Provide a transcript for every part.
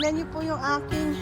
Tingnan niyo po yung aking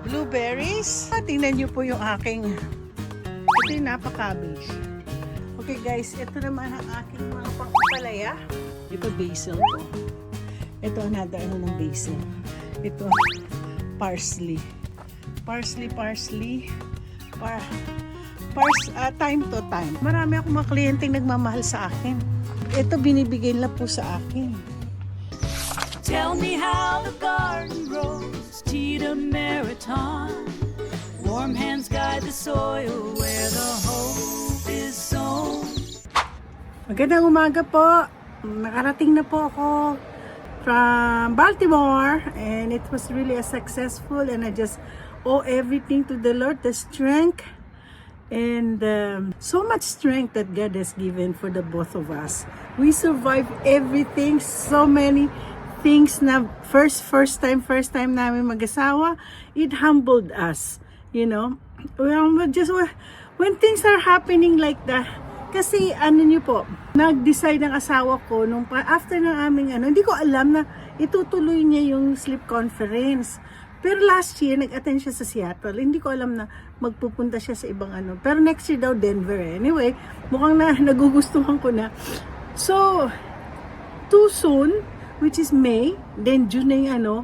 blueberries. Tingnan niyo po yung aking ito yung napa-cabbage. Okay guys, ito naman ang aking mga pangpalaya. Ito basil po. Ito another ng basil. Ito parsley. Parsley. Time to time. Marami akong mga kliyenteng nagmamahal sa akin. Ito binibigay lang po sa akin. Tell me how the garden grows, Tita Meriton. Warm hands guide the soil where the hope is sown. Magandang umaga po. Nakarating na po ako from Baltimore and it was really a successful and I just owe everything to the Lord, the strength and so much strength that God has given for the both of us. We survived everything, so many things na first time namin mag-asawa. It humbled us, you know. When things are happening like that, kasi ano niyo po, nag-decide ng asawa ko nung after ng aming hindi ko alam na itutuloy niya yung sleep conference. Pero last year, nag-attend siya sa Seattle. Hindi ko alam na magpupunta siya sa ibang Pero next year daw, Denver. Anyway, mukhang nagugustuhan ko na. So, too soon, which is May, then June na yung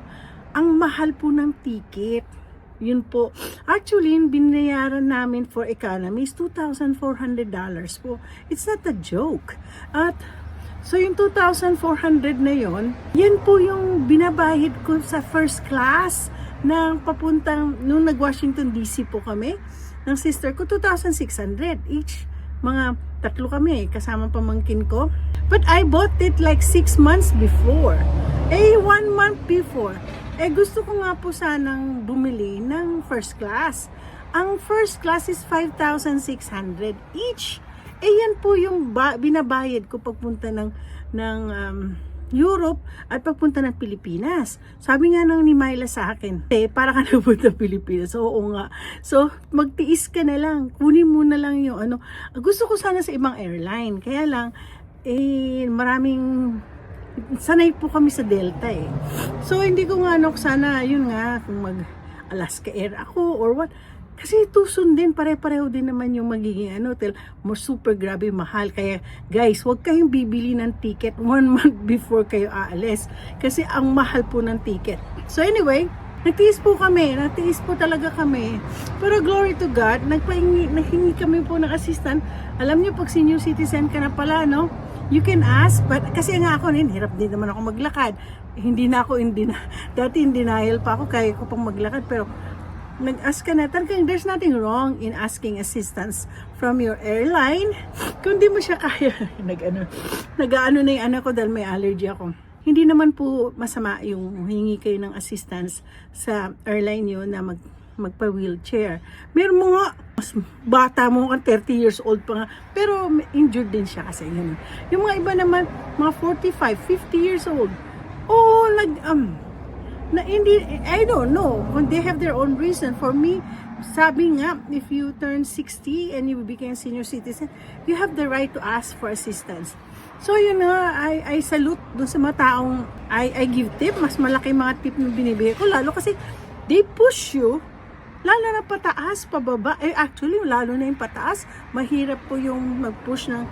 ang mahal po ng ticket. Yun po. Actually, yung binayaran namin for economy is $2,400 po. It's not a joke. At so yung 2,400 na yon, yan po yung binabayad ko sa first class ng papuntang, nung nag-Washington DC po kami, ng sister ko, 2,600 each. Mga tatlo kami, kasama pamangkin ko. But I bought it like 6 months before. 1 month before. Gusto ko nga po sanang bumili ng first class. Ang first class is 5,600 each. Yan po yung binabayad ko pagpunta ng Europe at pagpunta ng Pilipinas. Sabi nga ni Myla sa akin, para ka napunta Pilipinas. Oo nga. So, magtiis ka na lang. Kunin mo na lang yung Gusto ko sana sa ibang airline. Kaya lang, maraming sanay po kami sa Delta So, hindi ko nga sana, yun nga, kung mag-Alaska Air ako or what. Kasi tuson din, pare-pareho din naman yung magiging more super grabe mahal. Kaya guys, huwag kayong bibili ng ticket 1 month before kayo aalis. Kasi ang mahal po ng ticket. So anyway, nagtiis po talaga kami. Pero glory to God, nahingi kami po ng assistant. Alam niyo, pag senior citizen ka na pala, you can ask, but kasi nga ako hirap din naman ako maglakad. Dati in denial pa ako, kaya ko pang maglakad, pero nag-ask ka na, talagang there's nothing wrong in asking assistance from your airline. Kung di mo siya kaya, nag-ano na yung anak ko dahil may allergy ako. Hindi naman po masama yung hingi kayo ng assistance sa airline nyo na magpa-wheelchair. Meron mo nga, mas bata mo ka, 30 years old pa nga, pero injured din siya kasi yun. Yung mga iba naman, mga 45, 50 years old. I don't know. They have their own reason. For me, sabi nga, if you turn 60 and you become senior citizen, you have the right to ask for assistance. So yun nga, I salute dun sa mga taong I give tip. Mas malaki mga tip na binibigay ko. Lalo kasi they push you. Lalo na pataas, pababa. Actually, lalo na yung pataas. Mahirap po yung mag-push ng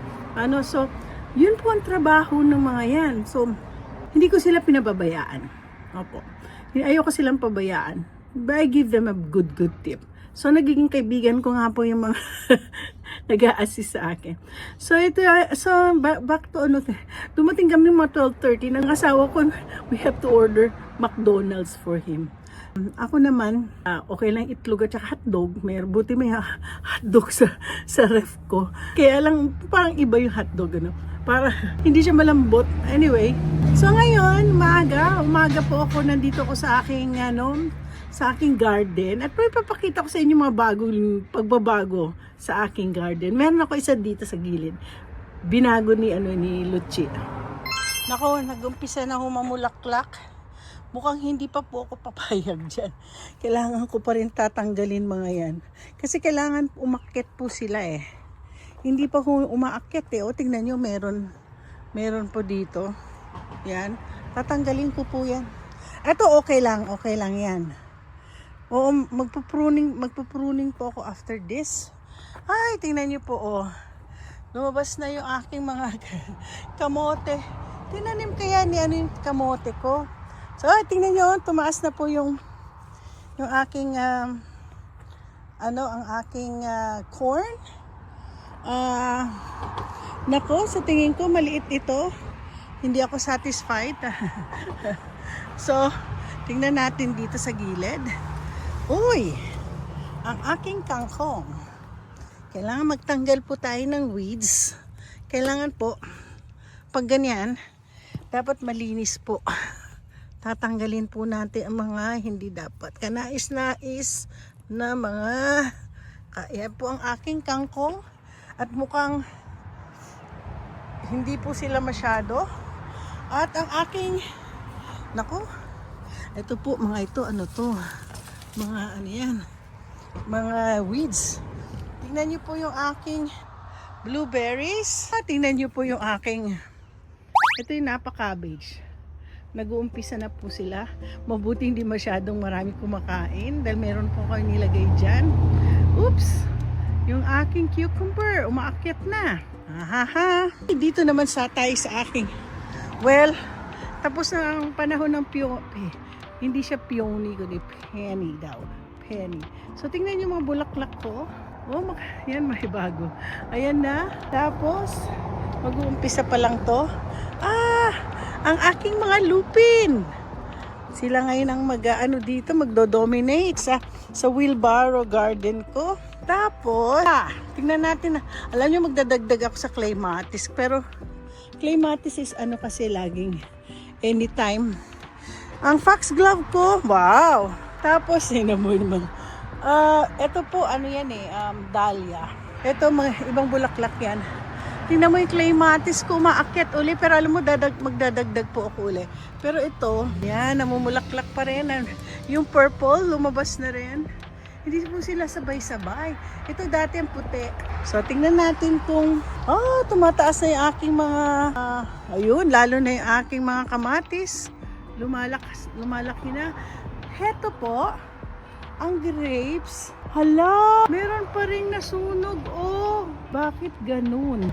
So, yun po ang trabaho ng mga yan. So, hindi ko sila pinababayaan. Opo. Ayoko silang pabayaan. But I give them a good tip. So, nagiging kaibigan ko nga po yung mga nag-a-assist sa akin. So, back to dumating kami mga 12:30 ng asawa ko, we have to order McDonald's for him. Ako naman, okay lang itlog at saka hotdog. Buti may hotdog sa ref ko. Kaya lang, parang iba yung hotdog, para hindi siya malambot. Anyway, so ngayon, umaga po ako, nandito ko sa aking, sa aking garden. At papakita ko sa inyo mga bagong pagbabago sa aking garden. Meron ako isa dito sa gilid. Binago ni Lucci. Nako, nag-umpisa na humamulaklak. Mukhang hindi pa po ako papayag dyan. Kailangan ko pa rin tatanggalin mga yan. Kasi kailangan umakyat po sila Hindi pa umaakyat O, tingnan nyo, meron po dito. Yan. Tatanggalin ko po yan. Ito okay lang yan. Oo, magpo-pruning po ako after this. Ay, tingnan niyo po, oh. Lumabas na yung aking mga kamote. Tinanim kaya ni ano yung kamote ko. So, tingnan niyo, tumaas na po yung aking ang aking corn. Nako, sa tingin ko maliit ito. Hindi ako satisfied. So, tingnan natin dito sa gilid. Uy, ang aking kangkong. Kailangan magtanggal po tayo ng weeds. Kailangan po, pag ganyan, dapat malinis po. Tatanggalin po natin ang mga hindi dapat. Kanais-nais na mga, kaya po ang aking kangkong. At mukhang hindi po sila masyado. At ang aking, nako, ito po, mga ito, ano to? Mga ano yan, mga weeds. Tingnan nyo po yung aking blueberries. Tingnan nyo po yung aking, ito yung napa-cabbage. Nag-uumpisa na po sila. Mabuti hindi masyadong marami kumakain dahil meron po kayo nilagay dyan. Oops! Yung aking cucumber, umaakyat na. Ahaha! Dito naman tayo sa aking, well, tapos na ang panahon ng hindi siya peony, kundi penny daw. Penny. So, tingnan niyo mga bulaklak ko. Oh, yan, may bago. Ayan na. Tapos, mag-uumpisa pa lang to. Ang aking mga lupin. Sila ngayon ang dito, magdo-dominate sa wheelbarrow garden ko. Tapos, tingnan natin. Alam niyo, magdadagdag ako sa clematis. Pero, clematis is kasi laging anytime. Ang foxglove ko, wow! Tapos, naman. Ito po, yan dahlia. Ito, ibang bulaklak yan. Tingnan mo yung clematis ko, umaakyat uli. Pero alam mo, magdadagdag po ako uli. Pero ito, yan, namumulaklak pa rin. Yung purple, lumabas na rin. Hindi po sila sabay-sabay. Ito dati ang puti. So, tingnan natin kung, tumataas na yung aking mga, lalo na yung aking mga kamatis. Lumalaki na. Heto po, ang grapes. Hala, meron pa rin nasunog. Oh, bakit ganun?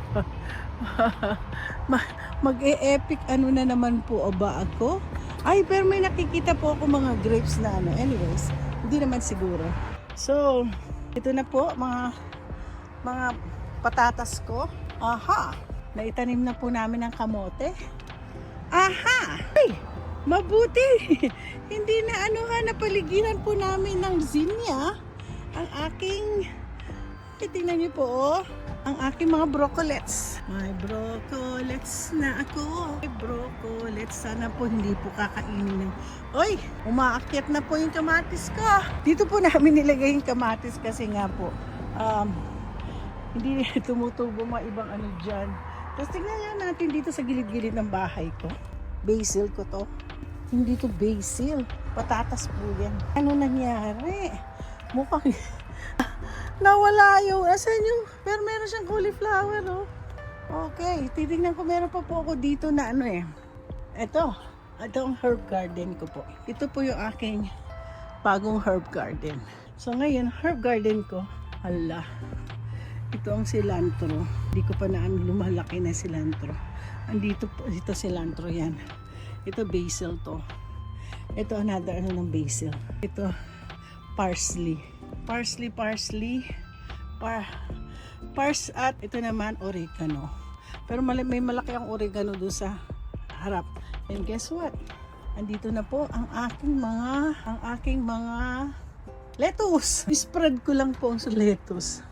Mag-e-epic na naman po ba ako? Ay, pero may nakikita po ako mga grapes na Anyways, hindi naman siguro. So, ito na po mga patatas ko. Aha, naitanim na po namin ang kamote. Aha! Ay, mabuti! Hindi na napaligiran po namin ng zinnia ang aking, tingnan niyo po, ang aking mga broccolets. May broccolets na ako. May broccolets. Sana po hindi po kakainin ng, oy, umaakyat na po yung kamatis ko. Dito po namin nilagay yung kamatis kasi nga po, hindi tumutubo mga ibang dyan. Tapos tingnan natin dito sa gilid-gilid ng bahay ko. Basil ko to. Hindi to basil. Patatas po yan. Ano nangyari? Mukhang nawala yung, asan yung, pero meron siyang cauliflower, oh. Okay, titignan ko, meron pa po ako dito na Ito ang herb garden ko po. Ito po yung aking bagong herb garden. So ngayon, herb garden ko, ito ang cilantro. Hindi ko pa lumalaki na cilantro. Andito po, ito cilantro yan. Ito basil to. Ito another ng basil. Ito parsley. At ito naman oregano. Pero may malaki ang oregano doon sa harap. And guess what? Andito na po ang aking mga lettuce. Spread ko lang po ang lettuce.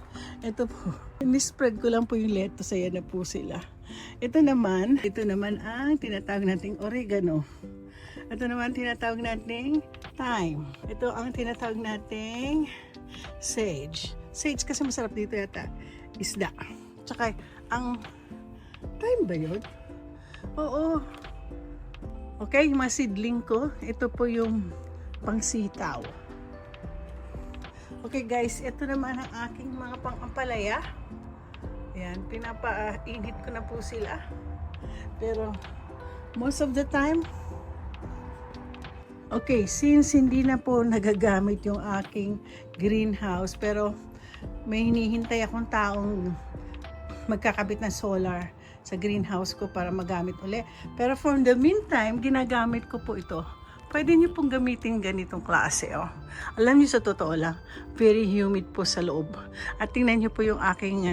Ito po. Spread ko lang po yung lettuce. Ayan na po sila. Ito naman ang tinatawag nating oregano. Ito naman tinatawag nating thyme. Ito ang tinatawag nating sage. Sage kasi masarap dito yata. Isda. Tsaka ang thyme ba yun? Oo. Okay, yung mga seedling ko. Ito po yung pangsitaw. Okay guys, ito naman ang aking mga pang-ampalaya. Ayan, pinapainit ko na po sila. Pero most of the time, Okay, since hindi na po nagagamit yung aking greenhouse, pero may hinihintay akong taong magkakabit ng solar sa greenhouse ko para magamit uli. Pero for the meantime, ginagamit ko po ito. Pwede nyo pong gamitin ganitong klase. Oh. Alam nyo sa totoo lang, very humid po sa loob. At tingnan nyo po yung aking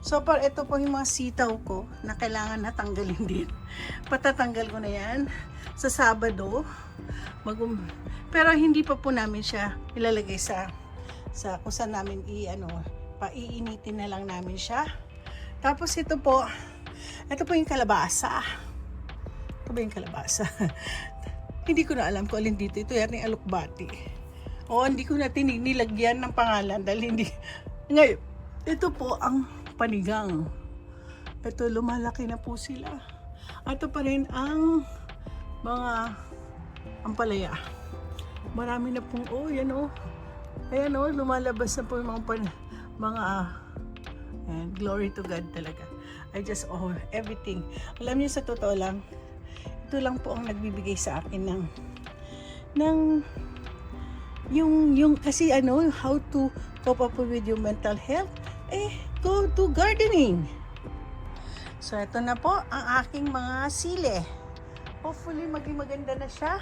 so far, ito po yung mga sitaw ko na kailangan natanggalin din. Patatanggal ko na yan sa Sabado. Pero hindi pa po namin siya ilalagay sa kung saan namin paiinitin na lang namin siya. Tapos ito po yung kalabasa. Ito ba yung kalabasa? Hindi ko na alam kung alin dito. Ito yan yung alukbati. O, hindi ko na nilagyan ng pangalan dahil hindi. Ngayon, ito po ang panigang. Ito, lumalaki na po sila. Ito pa rin ang mga ampalaya. Marami na pong, yan ayan lumalabas na po yung and glory to God talaga. I just everything. Alam niyo sa totoo lang, ito lang po ang nagbibigay sa akin ng yung kasi how to cope up with your mental health, go to gardening. So ito na po ang aking mga sile. Hopefully maging maganda na siya.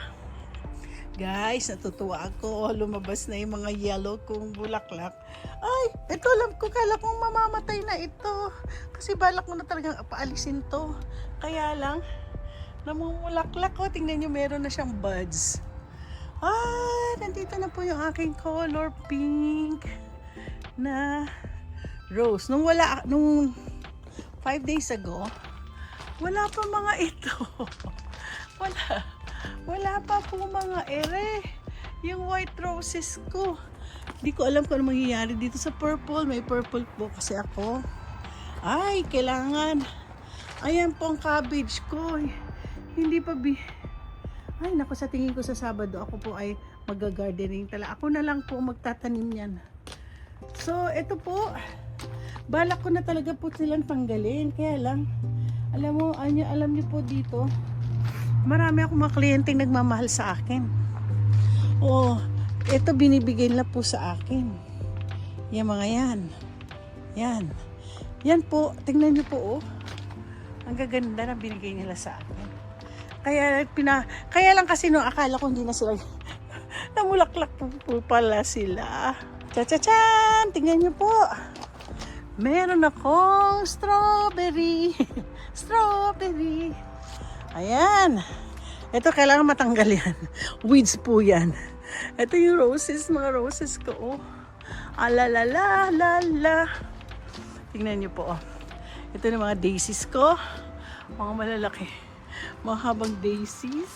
Guys, natutuwa ako. Lumabas na yung mga yellow kong bulaklak. Ay, ito alam ko. Kala kong mamamatay na ito. Kasi balak mo na talagang paalisin to. Kaya lang, namumulaklak ko. Tingnan nyo, meron na siyang buds. Nandito na po yung aking color pink na rose. Nung 5 days ago, wala pa mga ito. Wala pa po mga yung white roses ko. Hindi ko alam kung ano mangyayari dito sa purple. May purple po kasi ako. Ay, kailangan. Ayan po ang cabbage ko. Hindi pa Ay, naku, sa tingin ko sa Sabado, ako po ay mag-gardening talaga. Ako na lang po magtatanim yan. So, ito po. Balak ko na talaga po silang tanggalin. Kaya lang, alam niyo po dito, marami akong mga kliyenteng nagmamahal sa akin. Ito binibigay nila po sa akin. Yung mga yan. Yan. Yan po, tingnan niyo po ang gaganda na binigay nila sa akin. Kaya lang kasi akala ko hindi na sila namulaklak po pala sila. Cha-cha-chan! Tingnan niyo po. Meron akong strawberry. Strawberry. Ayan. Ito kailangan matanggal yan. Weeds po yan. Ito yung roses, mga roses ko. Alalalala. Tingnan nyo po. Ito yung mga daisies ko. Mga malalaki. Mahabang daisies.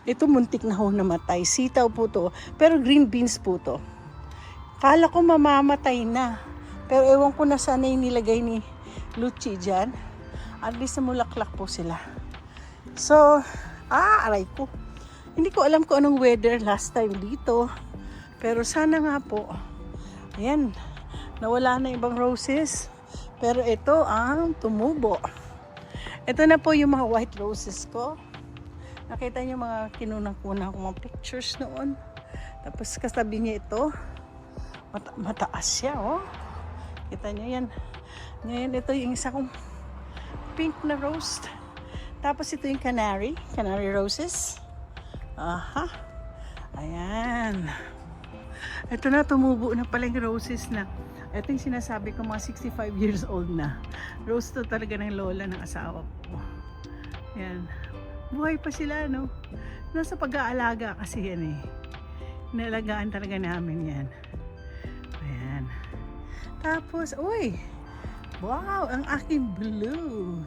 Ito muntik na ho namatay. Sitaw po to. Pero green beans po to. Kala ko mamamatay na. Pero ewan ko na sana yung nilagay ni Lucci dyan. At least namulaklak po sila. So, aray ko. Hindi ko alam kung anong weather last time dito. Pero sana nga po. Ayan. Nawala na ibang roses. Pero ito ang tumubo. Ito na po yung mga white roses ko. Nakita niyo mga kinunang-kunang ko mga pictures noon. Tapos kasabi niya ito. Mataas siya, Kita niyo yan. Ngayon ito yung isa kong pink na rose. Tapos ito yung canary roses. Ayan. Ito na, tumubo na pala yung roses na. Ito yung sinasabi ko, mga 65 years old na. Rose to talaga ng lola ng asawa ko. Ayan. Buhay pa sila, no? Nasa pag-aalaga kasi yan Inalagaan talaga namin yan. Ayan. Tapos, wow, ang aking blue.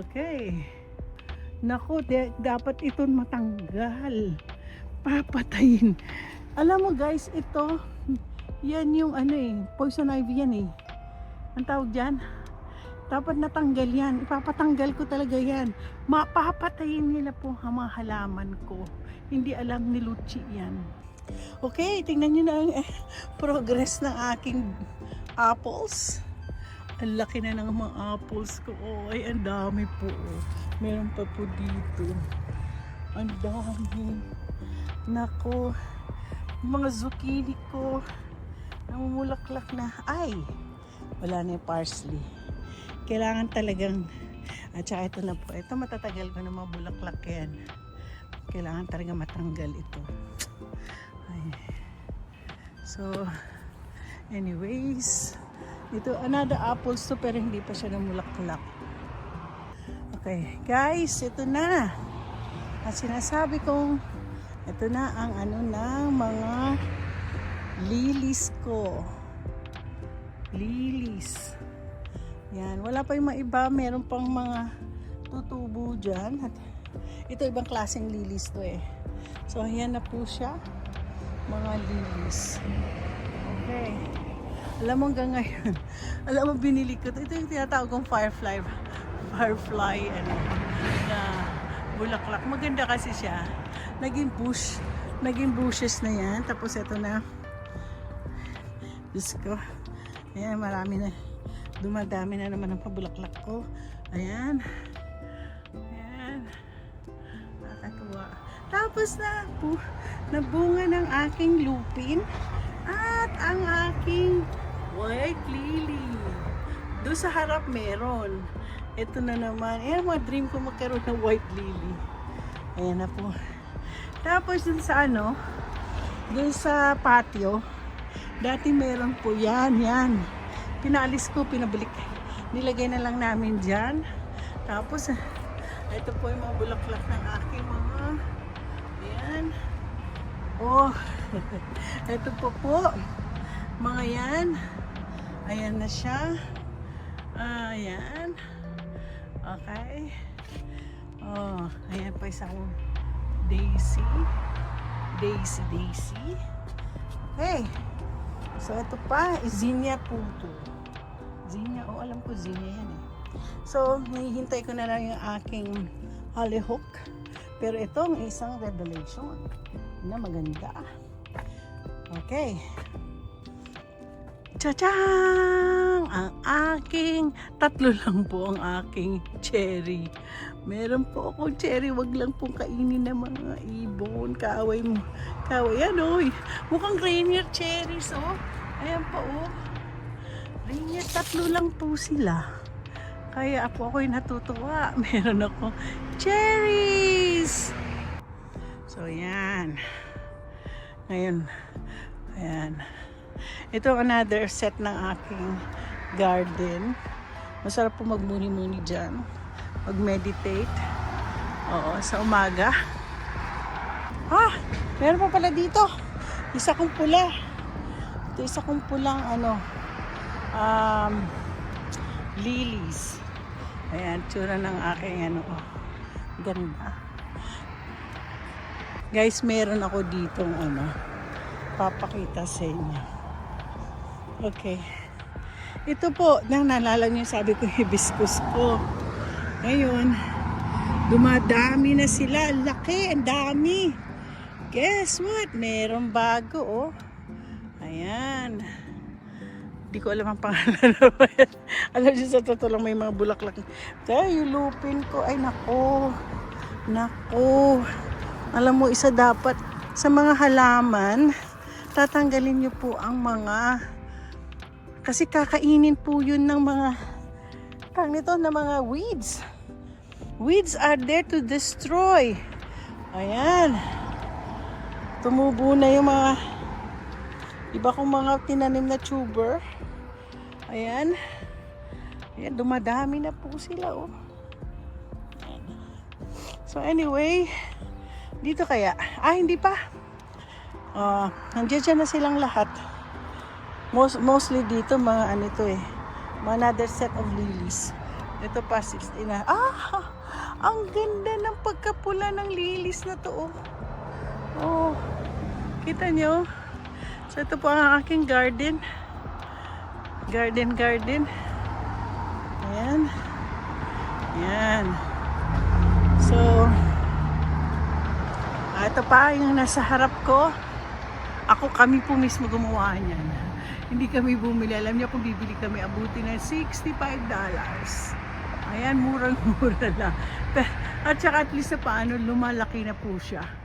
Okay. Naku, dapat ito matanggal. Papatayin. Alam mo guys, ito, yan yung poison ivy yan Ang tawag dyan? Dapat natanggal yan. Ipapatanggal ko talaga yan. Mapapatayin nila po ang mga halaman ko. Hindi alam ni Lucci yan. Okay, tingnan nyo na ang progress ng aking apples. Ang laki na ng mga apples ko. Oh, ay, ang dami po. Oh. Meron pa po dito. Ang dami. Nako. Mga zucchini ko. Namumulaklak na. Ay! Wala na yung parsley. Kailangan talagang... At saka ito na po. Ito matatagal ko na mga bulaklak yan. Kailangan talaga matanggal ito. Ay. So, anyways... Ito, another apples to pero hindi pa siya namulaklak. Okay, guys, ito na. At sinasabi kong ito na ang ano ng mga lilies ko. Lilies. Yan, wala pa yung mga iba. Meron pang mga tutubo dyan. At ito ibang klaseng lilies to eh. So, ayan na po siya. Mga lilies. Okay. Alam mo hanggang ngayon, alam mo binili ko, ito yung tinatawag kong firefly, ano, na bulaklak. Maganda kasi siya. Naging bushes na yan. Tapos ito na, Diyos ko, ayan, marami na, dumadami na naman ang pabulaklak ko. Ayan, ayan, nakakatuwa. Tapos na, nabunga ng aking lupin at ang aking white lily. Doon sa harap meron. Ito na naman. Ayan, mga dream ko magkaroon ng white lily. Ayan na po. Tapos dun sa ano, dun sa patio, dati meron po yan. Pinaalis ko, pinabalik. Nilagay na lang namin dyan. Tapos, ito po yung mga bulaklak ng aking mga, ayan. Oh, ito po. Mga yan. Ayan na siya. Ayan. Okay. Oh, ayan pa isang daisy. Daisy. Okay. So, ito pa, zinnia po ito. Zinnia, alam ko zinnia yan eh. So, hihintay ko na lang yung aking hollyhock. Pero itong isang revelation na maganda. Okay. Tcha-chang! Ang aking, tatlo lang po ang aking cherry. Meron po akong cherry, wag lang pong kainin ng mga ibon. Kaaway mo. Kaaway, yan o. Mukhang Rainier cherries o. Ayan po o. Rainier, tatlo lang po sila. Kaya ako'y natutuwa. Meron akong cherries! So, yan. Ngayon, ayan. Ito another set ng aking garden. Masarap po magmuni-muni dyan. Mag-meditate. Oo, sa umaga. Meron pa pala dito. Isa kong pula. Ito isa kong pulang lilies. Ayan, tsura ng aking ganda. Guys, meron ako ditong papakita sa inyo. Okay. Ito po, naalala niyo sabi ko hibiscus ko. Ngayon, dumadami na sila. Laki, ang dami. Guess what? Meron bago, oh. Ayan. Di ko alam ang pangalan. Alam niyo sa totoo lang may mga bulaklak. Kaya yung lupin ko, ay nako. Alam mo, isa dapat sa mga halaman, tatanggalin niyo po ang mga, kasi kakainin po yun ng mga, ng mga weeds. Weeds are there to destroy. Ayan. Tumubo na yung mga iba kong mga tinanim na tuber. Ayan. Ayan, dumadami na po sila, oh. Ayan. So anyway, dito kaya, hindi pa. Nandiyan na silang lahat. Mostly dito, mga mga another set of lilies. Ito pa, 60 na. Ang ganda ng pagkapula ng lilies na to, oh. Oh, kita nyo? So, ito po ang aking garden. Garden. Ayan. So, ito pa yung nasa harap ko. Kami po mismo gumawa niyan. hindi kami bumili. Alam niyo kung bibili kami, abuti na $65. Ayan, murang-mura lang. At saka at least sa paano, lumalaki na po siya.